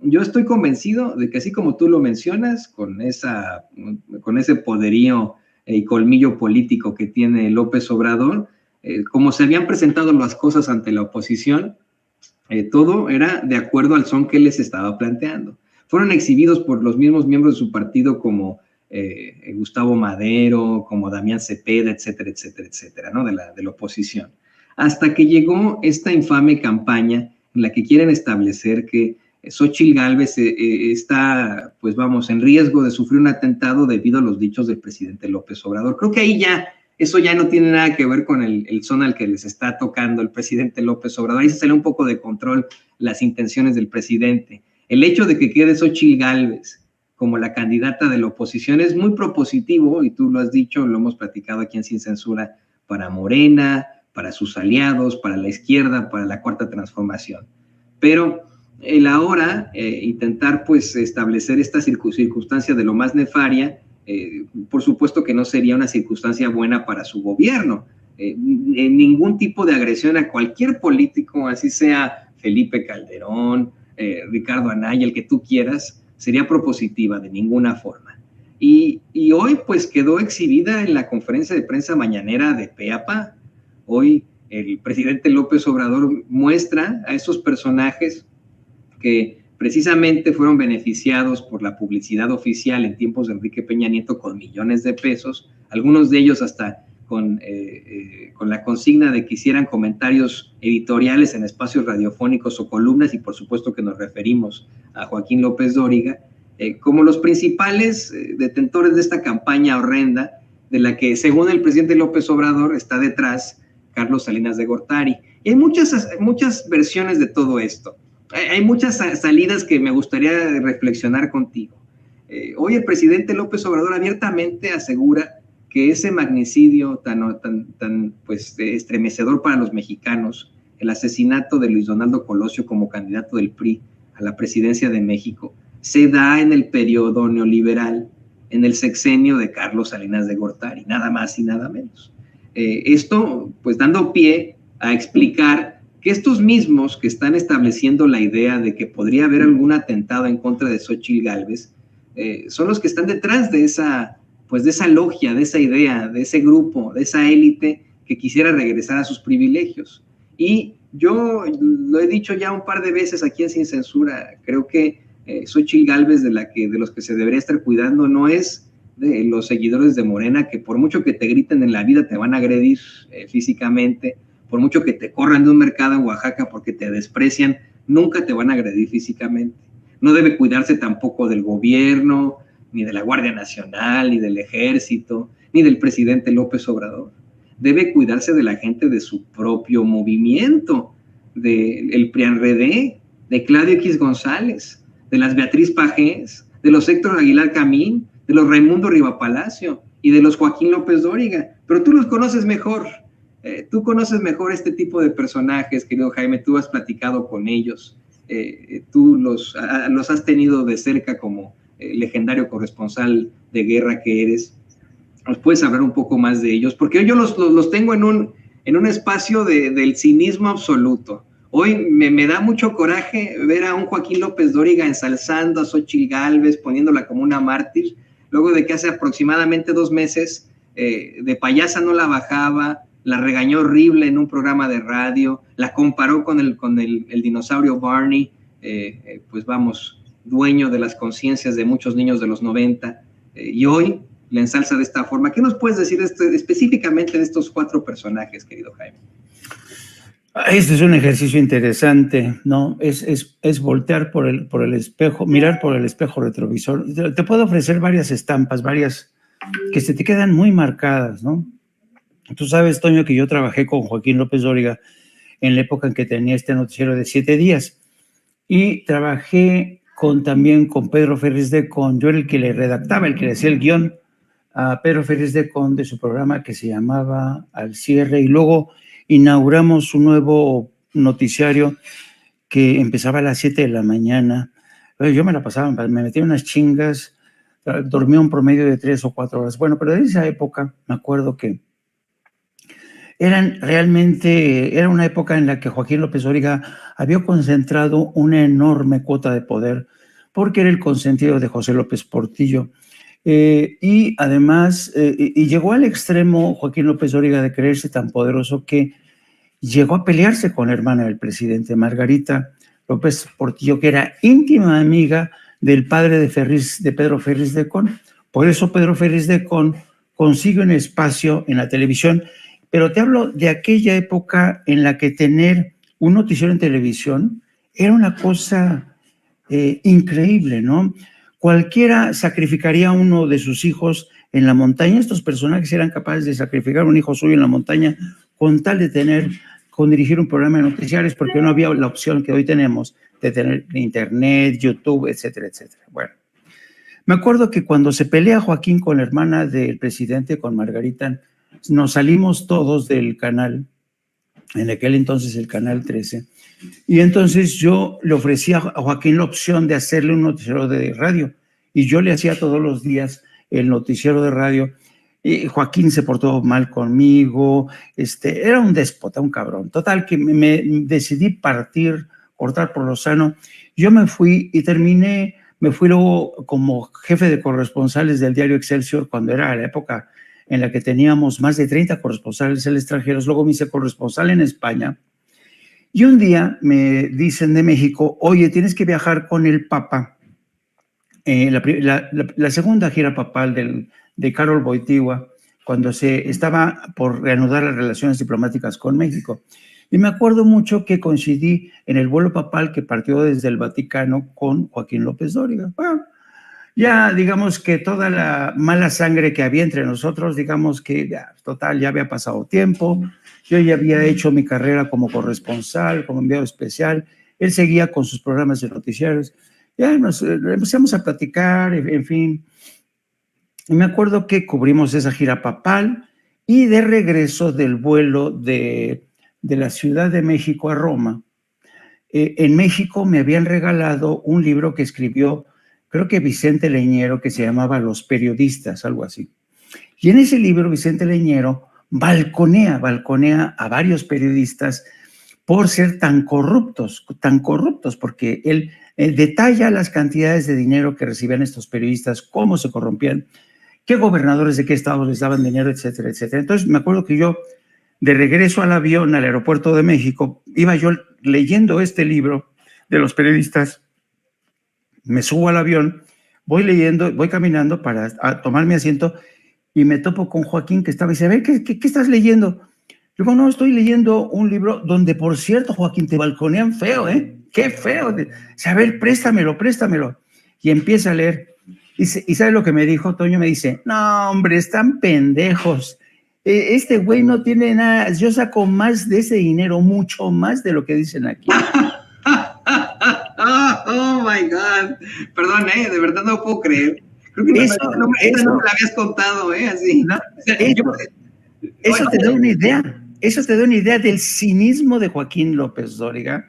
yo estoy convencido de que así como tú lo mencionas, con ese poderío y colmillo político que tiene López Obrador, como se habían presentado las cosas ante la oposición, todo era de acuerdo al son que les estaba planteando. Fueron exhibidos por los mismos miembros de su partido como Gustavo Madero, como Damián Cepeda, etcétera, etcétera, etcétera, ¿no? De la oposición. Hasta que llegó esta infame campaña en la que quieren establecer que Xóchitl Gálvez está, pues vamos, en riesgo de sufrir un atentado debido a los dichos del presidente López Obrador. Creo que ahí ya, eso ya no tiene nada que ver con el son al que les está tocando el presidente López Obrador. Ahí se sale un poco de control las intenciones del presidente. El hecho de que quede Xóchitl Gálvez como la candidata de la oposición es muy propositivo, y tú lo has dicho, lo hemos platicado aquí en Sin Censura, para Morena, para sus aliados, para la izquierda, para la Cuarta Transformación. Pero el ahora intentar pues establecer esta circunstancia de lo más nefaria, por supuesto que no sería una circunstancia buena para su gobierno. Ningún tipo de agresión a cualquier político, así sea Felipe Calderón, Ricardo Anaya, el que tú quieras, sería propositiva de ninguna forma. Y hoy pues quedó exhibida en la conferencia de prensa mañanera de pe a pa. Hoy el presidente López Obrador muestra a esos personajes que precisamente fueron beneficiados por la publicidad oficial en tiempos de Enrique Peña Nieto con millones de pesos, algunos de ellos hasta con la consigna de que hicieran comentarios editoriales en espacios radiofónicos o columnas, y por supuesto que nos referimos a Joaquín López Dóriga, como los principales detentores de esta campaña horrenda, de la que, según el presidente López Obrador, está detrás Carlos Salinas de Gortari. Y hay muchas versiones de todo esto. Hay muchas salidas que me gustaría reflexionar contigo. Hoy el presidente López Obrador abiertamente asegura que ese magnicidio tan pues, estremecedor para los mexicanos, el asesinato de Luis Donaldo Colosio como candidato del PRI a la presidencia de México, se da en el periodo neoliberal, en el sexenio de Carlos Salinas de Gortari, nada más y nada menos. Esto, pues, dando pie a explicar que estos mismos que están estableciendo la idea de que podría haber algún atentado en contra de Xóchitl Gálvez, son los que están detrás de esa logia, de esa idea, de ese grupo, de esa élite que quisiera regresar a sus privilegios. Y yo lo he dicho ya un par de veces aquí en Sin Censura, creo que Xóchitl Gálvez, de los que se debería estar cuidando, no es de los seguidores de Morena, que por mucho que te griten en la vida te van a agredir físicamente, por mucho que te corran de un mercado en Oaxaca porque te desprecian, nunca te van a agredir físicamente. No debe cuidarse tampoco del gobierno, ni de la Guardia Nacional, ni del Ejército, ni del presidente López Obrador. Debe cuidarse de la gente de su propio movimiento, del PRIANRED, de Claudio X González, de las Beatriz Pajés, de los Héctor Aguilar Camín, de los Raimundo Rivapalacio y de los Joaquín López Dóriga. Pero tú los conoces mejor. Tú conoces mejor este tipo de personajes, querido Jaime, tú has platicado con ellos, tú los has tenido de cerca como legendario corresponsal de guerra que eres. ¿Nos puedes hablar un poco más de ellos? Porque yo los tengo en un espacio del cinismo absoluto. Hoy me da mucho coraje ver a un Joaquín López Dóriga ensalzando a Xóchitl Gálvez, poniéndola como una mártir, luego de que hace aproximadamente 2 meses de payasa no la bajaba, la regañó horrible en un programa de radio, la comparó con el dinosaurio Barney, pues vamos, dueño de las conciencias de muchos niños de los 90, y hoy la ensalza de esta forma. ¿Qué nos puedes decir específicamente de estos 4 personajes, querido Jaime? Este es un ejercicio interesante, ¿no? Es voltear por el espejo, mirar por el espejo retrovisor. Te puedo ofrecer varias estampas, varias que se te quedan muy marcadas, ¿no? Tú sabes, Toño, que yo trabajé con Joaquín López Dóriga en la época en que tenía este noticiero de 7 días, y trabajé también con Pedro Ferriz de Con. Yo era el que le redactaba, el que le hacía el guión a Pedro Ferriz de Con de su programa que se llamaba Al Cierre, y luego inauguramos un nuevo noticiario que empezaba a las 7 de la mañana. Yo me la pasaba, me metía unas chingas, dormía un promedio de 3 o 4 horas. Bueno, pero de esa época me acuerdo que era una época en la que Joaquín López Dóriga había concentrado una enorme cuota de poder porque era el consentido de José López Portillo. Y además, y llegó al extremo Joaquín López Dóriga de creerse tan poderoso que llegó a pelearse con la hermana del presidente, Margarita López Portillo, que era íntima amiga del padre de Pedro Ferriz de Con. Por eso Pedro Ferriz de Con consigue un espacio en la televisión, pero te hablo de aquella época en la que tener un noticiero en televisión era una cosa increíble, ¿no? Cualquiera sacrificaría a uno de sus hijos en la montaña. Estos personajes eran capaces de sacrificar a un hijo suyo en la montaña con tal de dirigir un programa de noticiarios, porque no había la opción que hoy tenemos de tener internet, YouTube, etcétera, etcétera. Bueno, me acuerdo que cuando se pelea Joaquín con la hermana del presidente, con Margarita, nos salimos todos del canal, en aquel entonces el canal 13, y entonces yo le ofrecía a Joaquín la opción de hacerle un noticiero de radio, y yo le hacía todos los días el noticiero de radio. Y Joaquín se portó mal conmigo, era un déspota, un cabrón. Total, que me decidí cortar por lo sano. Yo me fui y me fui luego como jefe de corresponsales del diario Excelsior, cuando era la época en la que teníamos más de 30 corresponsales extranjeros. Luego me hice corresponsal en España. Y un día me dicen de México, oye, tienes que viajar con el Papa. La segunda gira papal de Karol Wojtyła, cuando se estaba por reanudar las relaciones diplomáticas con México. Y me acuerdo mucho que coincidí en el vuelo papal que partió desde el Vaticano con Joaquín López Dóriga. Bueno, ya digamos que toda la mala sangre que había entre nosotros, digamos que ya, total, ya había pasado tiempo. Yo ya había hecho mi carrera como corresponsal, como enviado especial. Él seguía con sus programas de noticiarios. Ya nos empezamos a platicar, en fin. Y me acuerdo que cubrimos esa gira papal y de regreso del vuelo de la Ciudad de México a Roma, en México me habían regalado un libro que escribió, creo que Vicente Leñero, que se llamaba Los Periodistas, algo así. Y en ese libro Vicente Leñero balconea a varios periodistas por ser tan corruptos, porque él detalla las cantidades de dinero que recibían estos periodistas, cómo se corrompían, qué gobernadores de qué estados les daban dinero, etcétera, etcétera. Entonces me acuerdo que yo, de regreso al avión, al aeropuerto de México, iba yo leyendo este libro de los periodistas, me subo al avión, voy leyendo, voy caminando para tomar mi asiento y me topo con Joaquín, que estaba y dice, a ver, ¿qué estás leyendo? Yo digo, no, estoy leyendo un libro donde, por cierto, Joaquín, te balconean feo, ¿eh? Qué feo. Dice, a ver, préstamelo. Y empieza a leer. ¿Y sabe lo que me dijo, Toño? Me dice, no, hombre, están pendejos. Este güey no tiene nada. Yo saco más de ese dinero, mucho más de lo que dicen aquí. Oh, my God. Perdón, de verdad no puedo creer. Creo que no me la habías contado, así. No, o sea, eso te da una idea. Eso te da una idea del cinismo de Joaquín López Dóriga,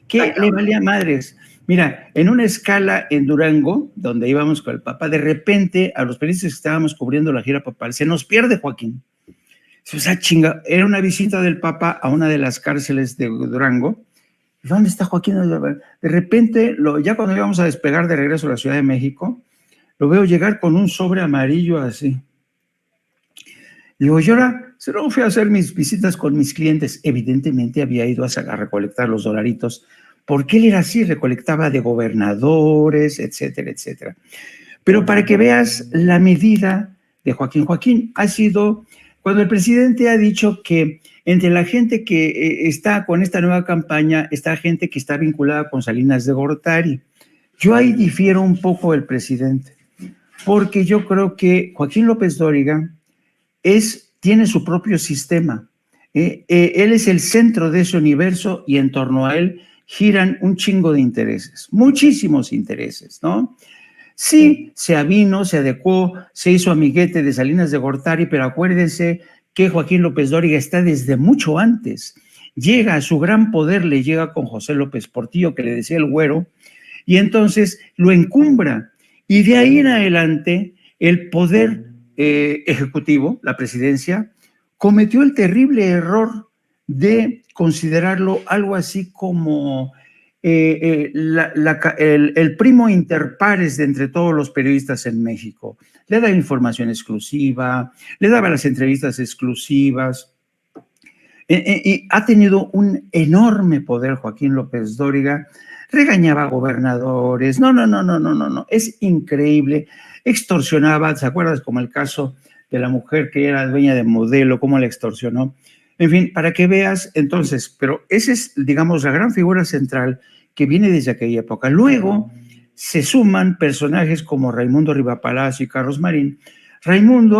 que le valía madres. Mira, en una escala en Durango, donde íbamos con el Papa, de repente a los periodistas que estábamos cubriendo la gira papal, se nos pierde Joaquín. O sea, chinga, era una visita del Papa a una de las cárceles de Durango. ¿Dónde está Joaquín? De repente, ya cuando íbamos a despegar de regreso a la Ciudad de México, lo veo llegar con un sobre amarillo así. Digo, yo ahora solo fui a hacer mis visitas con mis clientes. Evidentemente había ido a recolectar los dolaritos, porque él era así, recolectaba de gobernadores, etcétera, etcétera. Pero para que veas la medida de Joaquín ha sido, cuando el presidente ha dicho que entre la gente que está con esta nueva campaña, está gente que está vinculada con Salinas de Gortari. Yo ahí difiero un poco del presidente, porque yo creo que Joaquín López Dóriga tiene su propio sistema. Él es el centro de ese universo y en torno a él giran un chingo de intereses, muchísimos intereses, ¿no? Sí, se avino, se adecuó, se hizo amiguete de Salinas de Gortari, pero acuérdense que Joaquín López Dóriga está desde mucho antes. Llega a su gran poder, le llega con José López Portillo, que le decía el güero, y entonces lo encumbra. Y de ahí en adelante, el poder ejecutivo, la presidencia, cometió el terrible error de considerarlo algo así como el primo inter pares de entre todos los periodistas en México. Le daba información exclusiva, le daba las entrevistas exclusivas, y ha tenido un enorme poder Joaquín López Dóriga, regañaba a gobernadores, no, es increíble, extorsionaba, ¿se acuerdas? Como el caso de la mujer que era dueña de Modelo, cómo la extorsionó. En fin, para que veas, entonces, pero esa es, digamos, la gran figura central que viene desde aquella época. Luego se suman personajes como Raimundo Rivapalacio y Carlos Marín. Raimundo